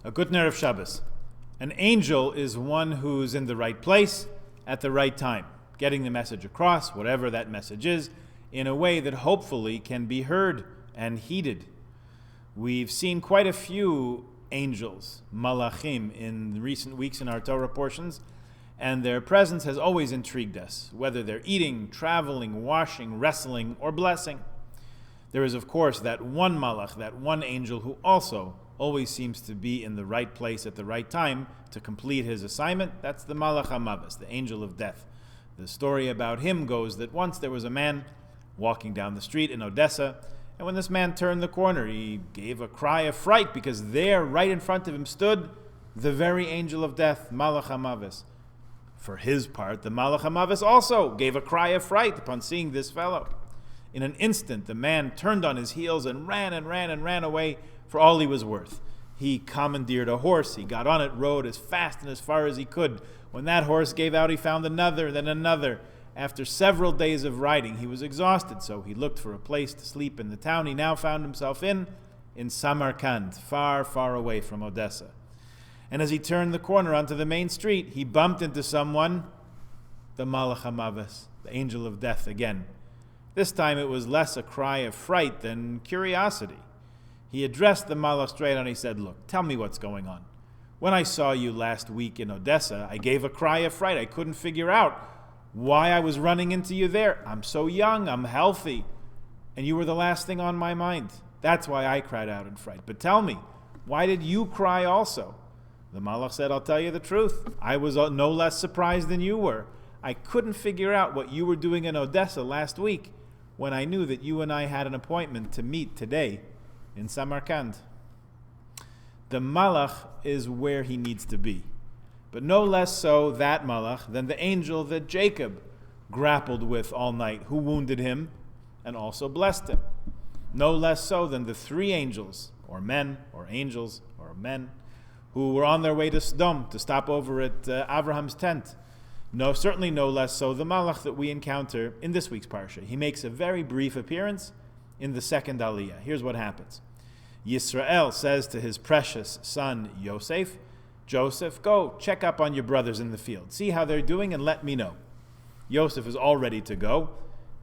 A good Erev Shabbos. An angel is one who's in the right place at the right time, getting the message across, whatever that message is, in a way that hopefully can be heard and heeded. We've seen quite a few angels, malachim, in recent weeks in our Torah portions, and their presence has always intrigued us, whether they're eating, traveling, washing, wrestling, or blessing. There is, of course, that one malach, that one angel who also always seems to be in the right place at the right time to complete his assignment. That's the Malach HaMavis, the angel of death. The story about him goes that once there was a man walking down the street in Odessa, and when this man turned the corner, he gave a cry of fright because there, right in front of him, stood the very angel of death, Malach HaMavis. For his part, the Malach HaMavis also gave a cry of fright upon seeing this fellow. In an instant, the man turned on his heels and ran away for all he was worth. He commandeered a horse. He got on it, rode as fast and as far as he could. When that horse gave out, he found another, then another. After several days of riding, he was exhausted, so he looked for a place to sleep in the town he now found himself in Samarkand, far, far away from Odessa. And as he turned the corner onto the main street, he bumped into someone, the Malach HaMavis, the angel of death again. This time it was less a cry of fright than curiosity. He addressed the Malach straight on and he said, "Look, tell me what's going on. When I saw you last week in Odessa, I gave a cry of fright. I couldn't figure out why I was running into you there. I'm so young, I'm healthy, and you were the last thing on my mind. That's why I cried out in fright. But tell me, why did you cry also?" The Malach said, "I'll tell you the truth. I was no less surprised than you were. I couldn't figure out what you were doing in Odessa last week when I knew that you and I had an appointment to meet today in Samarkand." The Malach is where he needs to be, but no less so that Malach than the angel that Jacob grappled with all night, who wounded him and also blessed him. No less so than the three angels, or men, or angels, or men, who were on their way to Sodom to stop over at Abraham's tent. No, certainly no less so the Malach that we encounter in this week's Parsha. He makes a very brief appearance in the second Aliyah. Here's what happens. Yisrael says to his precious son Yosef, "Joseph, go check up on your brothers in the field. See how they're doing and let me know." Yosef is all ready to go,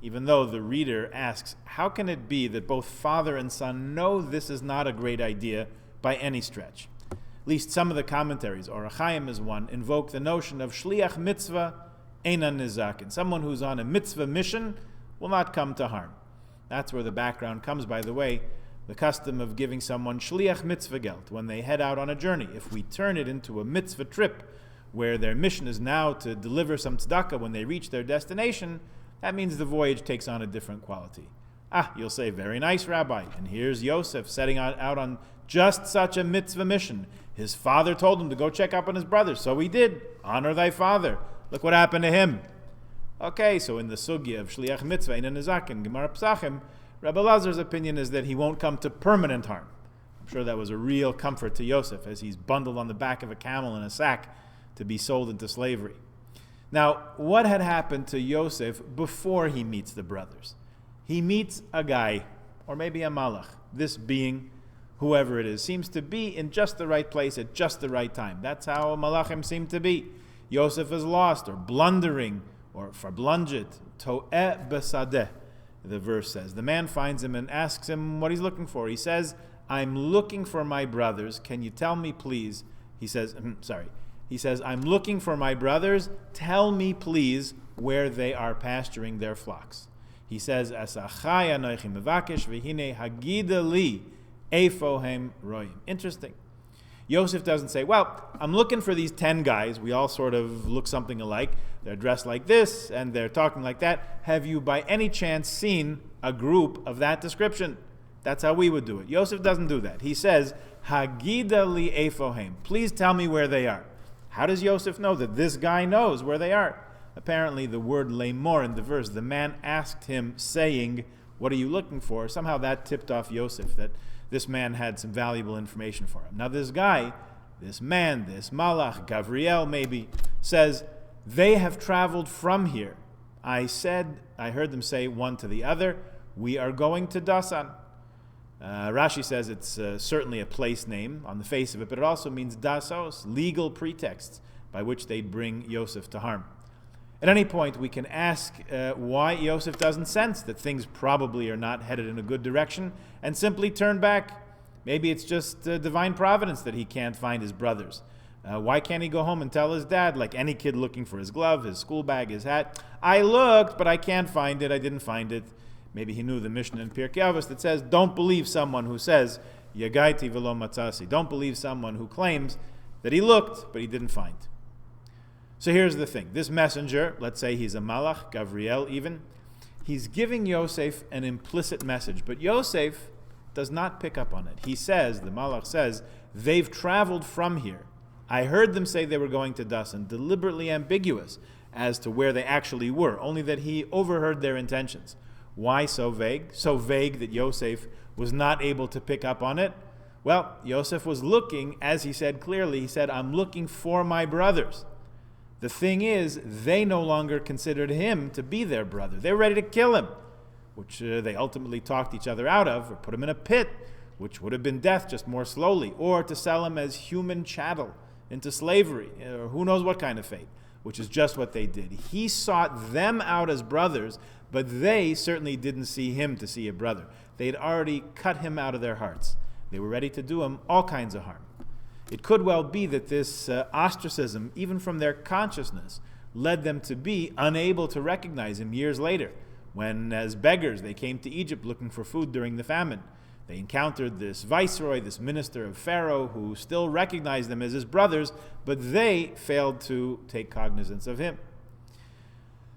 even though the reader asks, how can it be that both father and son know this is not a great idea by any stretch? At least some of the commentaries, or Achaim is one, invoke the notion of shliach mitzvah einan nizakin. Someone who's on a mitzvah mission will not come to harm. That's where the background comes, by the way, the custom of giving someone shliach mitzvah geld when they head out on a journey. If we turn it into a mitzvah trip, where their mission is now to deliver some tzedakah when they reach their destination, that means the voyage takes on a different quality. You'll say, very nice, Rabbi. And here's Yosef setting out on just such a mitzvah mission. His father told him to go check up on his brothers, so he did. Honor thy father. Look what happened to him. Okay, so in the sugya of shliach mitzvah in Nizakin, Gemara Psachim, Rabbi Lazar's opinion is that he won't come to permanent harm. I'm sure that was a real comfort to Yosef as he's bundled on the back of a camel in a sack to be sold into slavery. Now, what had happened to Yosef before he meets the brothers? He meets a guy, or maybe a malach. This being, whoever it is, seems to be in just the right place at just the right time. That's how malachim seem to be. Yosef is lost, or blundering, or farblunget, to'eh besadeh, the verse says. The man finds him and asks him what he's looking for. He says, "I'm looking for my brothers. Can you tell me, please?" He says, "I'm looking for my brothers. Tell me, please, where they are pasturing their flocks." He says, "Asachai anochi mevakesh v'hine hagida li eifo hem roim." Interesting. Yosef doesn't say, well, I'm looking for these 10 guys. We all sort of look something alike. They're dressed like this, and they're talking like that. Have you by any chance seen a group of that description? That's how we would do it. Yosef doesn't do that. He says, Hagida li efohem. Please tell me where they are. How does Yosef know that this guy knows where they are? Apparently, the word lemor in the verse, the man asked him, saying, "What are you looking for?" Somehow that tipped off Yosef that this man had some valuable information for him. Now this guy, this man, this malach, Gavriel maybe, says, "They have traveled from here. I heard them say one to the other, we are going to Dasan." Rashi says it's certainly a place name on the face of it, but it also means dasos, legal pretexts by which they'd bring Yosef to harm. At any point, we can ask why Yosef doesn't sense that things probably are not headed in a good direction and simply turn back. Maybe it's just divine providence that he can't find his brothers. Why can't he go home and tell his dad, like any kid looking for his glove, his school bag, his hat, I looked, but I can't find it, I didn't find it. Maybe he knew the Mishnah in Pirkei Avos that says, don't believe someone who says, Yagaiti v'lo matzasi. Don't believe someone who claims that he looked, but he didn't find. So here's the thing. This messenger, let's say he's a malach, Gabriel even, he's giving Yosef an implicit message, but Yosef does not pick up on it. He says, the malach says, they've traveled from here. I heard them say they were going to Dasan, deliberately ambiguous as to where they actually were, only that he overheard their intentions. Why so vague? So vague that Yosef was not able to pick up on it? Well, Yosef was looking, as he said clearly, he said, I'm looking for my brothers. The thing is, they no longer considered him to be their brother. They were ready to kill him, which they ultimately talked each other out of, or put him in a pit, which would have been death just more slowly, or to sell him as human chattel into slavery, or who knows what kind of fate, which is just what they did. He sought them out as brothers, but they certainly didn't see him to see a brother. They had already cut him out of their hearts. They were ready to do him all kinds of harm. It could well be that this ostracism, even from their consciousness, led them to be unable to recognize him years later, when as beggars they came to Egypt looking for food during the famine. They encountered this viceroy, this minister of Pharaoh, who still recognized them as his brothers, but they failed to take cognizance of him.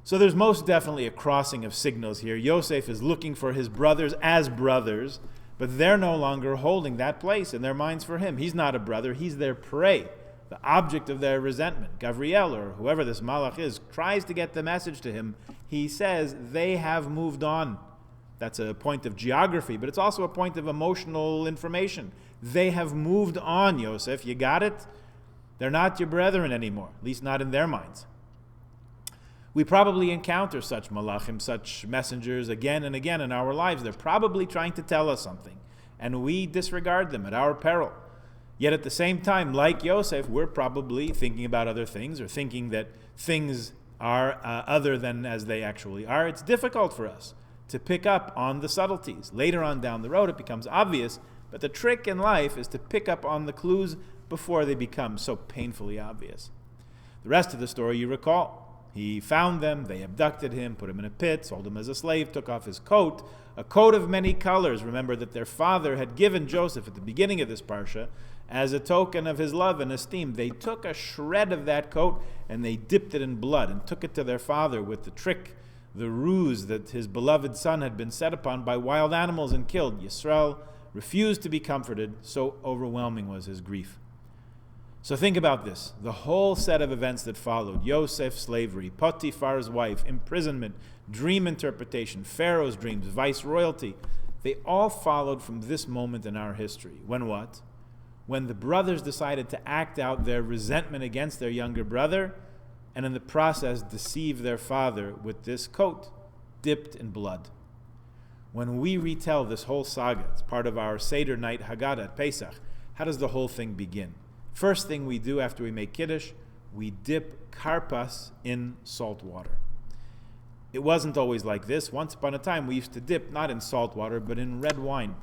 So there's most definitely a crossing of signals here. Yosef is looking for his brothers as brothers, but they're no longer holding that place in their minds for him. He's not a brother, he's their prey, the object of their resentment. Gabriel, or whoever this malach is, tries to get the message to him. He says they have moved on. That's a point of geography, but it's also a point of emotional information. They have moved on, Yosef. You got it? They're not your brethren anymore, at least not in their minds. We probably encounter such malachim, such messengers again and again in our lives. They're probably trying to tell us something, and we disregard them at our peril. Yet at the same time, like Yosef, we're probably thinking about other things, or thinking that things are other than as they actually are. It's difficult for us to pick up on the subtleties. Later on down the road, it becomes obvious, but the trick in life is to pick up on the clues before they become so painfully obvious. The rest of the story you recall. He found them, they abducted him, put him in a pit, sold him as a slave, took off his coat, a coat of many colors. Remember that their father had given Joseph at the beginning of this parsha as a token of his love and esteem. They took a shred of that coat and they dipped it in blood and took it to their father with the trick, the ruse that his beloved son had been set upon by wild animals and killed. Yisrael refused to be comforted, so overwhelming was his grief. So think about this. The whole set of events that followed, Yosef's slavery, Potiphar's wife, imprisonment, dream interpretation, Pharaoh's dreams, viceroyalty, they all followed from this moment in our history. When what? When the brothers decided to act out their resentment against their younger brother, and in the process deceive their father with this coat dipped in blood. When we retell this whole saga, it's part of our Seder night Haggadah at Pesach, how does the whole thing begin? First thing we do after we make Kiddush, we dip karpas in salt water. It wasn't always like this. Once upon a time, we used to dip not in salt water, but in red wine,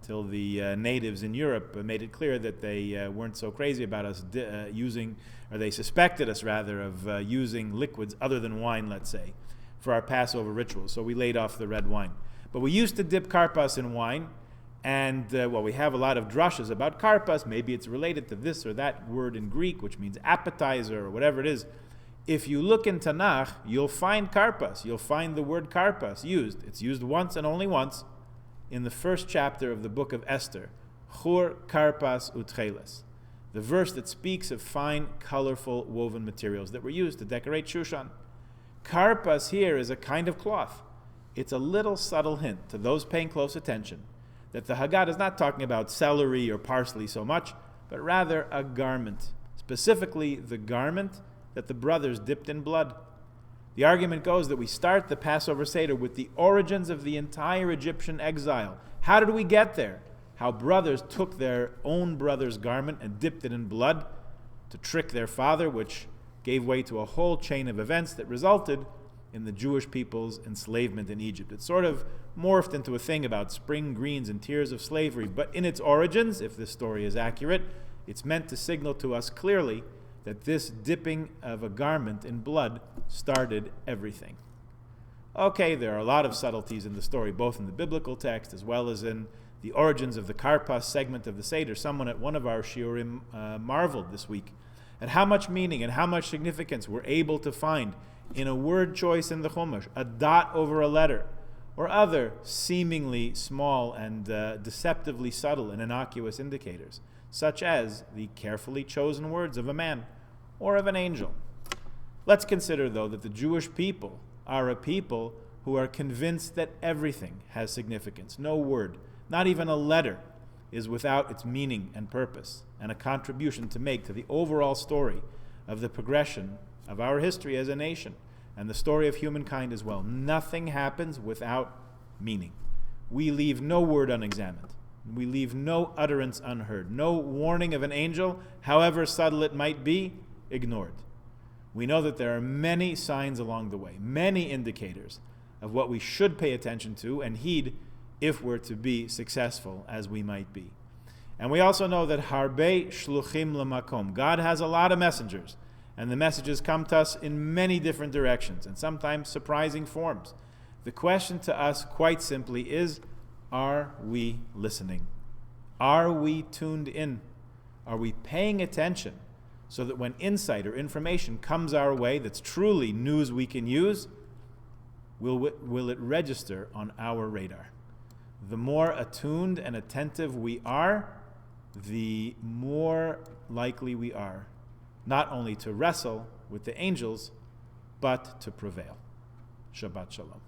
till the natives in Europe made it clear that they weren't so crazy about us using, or they suspected us rather, of using liquids other than wine, let's say, for our Passover rituals. So we laid off the red wine. But we used to dip karpas in wine, and we have a lot of drushes about karpas. Maybe it's related to this or that word in Greek, which means appetizer or whatever it is. If you look in Tanakh, you'll find karpas. You'll find the word karpas used. It's used once and only once in the first chapter of the book of Esther, Chur karpas utcheles, the verse that speaks of fine, colorful woven materials that were used to decorate Shushan. Karpas here is a kind of cloth. It's a little subtle hint to those paying close attention that the Haggadah is not talking about celery or parsley so much, but rather a garment, specifically the garment that the brothers dipped in blood. The argument goes that we start the Passover Seder with the origins of the entire Egyptian exile. How did we get there? How brothers took their own brother's garment and dipped it in blood to trick their father, which gave way to a whole chain of events that resulted in the Jewish people's enslavement in Egypt. It sort of morphed into a thing about spring greens and tears of slavery, but in its origins, if this story is accurate, it's meant to signal to us clearly that this dipping of a garment in blood started everything. Okay, there are a lot of subtleties in the story, both in the biblical text as well as in the origins of the Karpas segment of the Seder. Someone at one of our shiurim marveled this week at how much meaning and how much significance we're able to find in a word choice in the Chumash, a dot over a letter, or other seemingly small and deceptively subtle and innocuous indicators, such as the carefully chosen words of a man or of an angel. Let's consider, though, that the Jewish people are a people who are convinced that everything has significance. No word, not even a letter, is without its meaning and purpose and a contribution to make to the overall story of the progression of our history as a nation and the story of humankind as well. Nothing happens without meaning. We leave no word unexamined. We leave no utterance unheard. No warning of an angel, however subtle it might be, ignored. We know that there are many signs along the way, many indicators of what we should pay attention to and heed if we're to be successful as we might be. And we also know that harbe shluchim lemakom. God has a lot of messengers, and the messages come to us in many different directions and sometimes surprising forms. The question to us, quite simply, is, are we listening? Are we tuned in? Are we paying attention so that when insight or information comes our way that's truly news we can use, will it register on our radar? The more attuned and attentive we are, the more likely we are not only to wrestle with the angels, but to prevail. Shabbat Shalom.